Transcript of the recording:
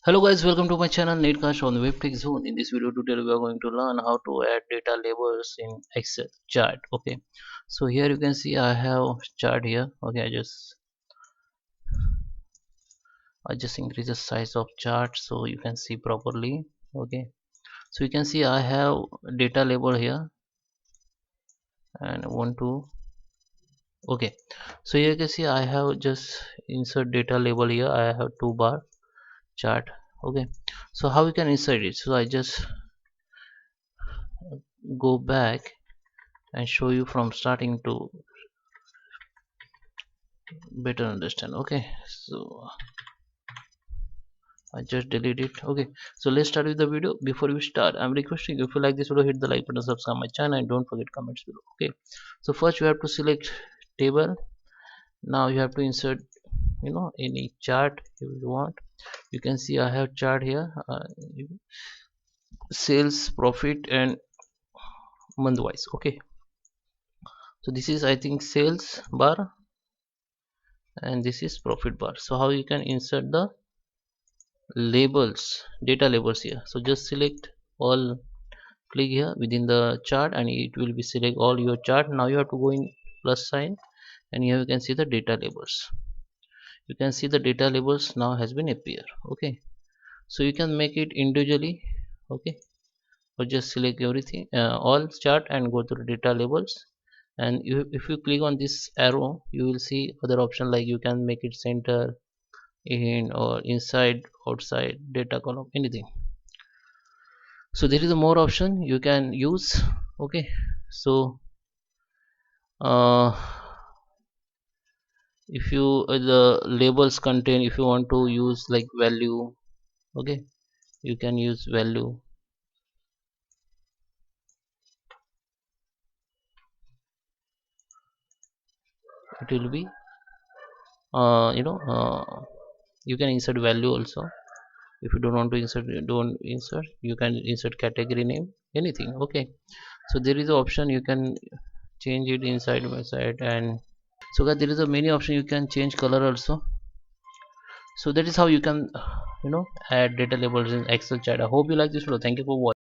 Hello guys, welcome to my channel NetCast on the WebTech zone. In this video tutorial we are going to learn how to add data labels in Excel chart. Okay, so here you can see I have chart here. Okay, I just increase the size of chart so you can see properly. Okay, so you can see I have data label here and one two. Okay, so here you can see I have just insert data label here. I have two bar chart. Okay, so how we can insert it? So I just go back and show you from starting to better understand. Okay, so I just delete it. Okay, so let's start with the video. Before we start, I'm requesting you, if you like this video, hit the like button, subscribe my channel, and don't forget comments below. Okay, so first you have to select table. Now you have to insert any chart if you want. You can see I have chart here, sales, profit, and month wise. Okay, so this is I think sales bar and this is profit bar. So how you can insert the labels, data labels here? So just select all, click here within the chart and it will be select all your chart. Now you have to go in plus sign and here you can see the data labels. You can see the data labels now has been appear. Okay, so you can make it individually. Okay, or just select everything, all chart, and go to the data labels. And if you click on this arrow you will see other option, like you can make it center, in, or inside, outside, data column, anything. So there is a more option you can use. Okay, so uh, if you the labels contain, if you want to use like value, okay, you can use value. It will be uh, you know uh, you can insert value also. If you don't want to insert, don't insert, you can insert category name, anything. Okay, so there is an option you can change it inside my site. And so guys, there is a many option, you can change color also. So that is how you can add data labels in Excel chart. I hope you like this video. Thank you for watching.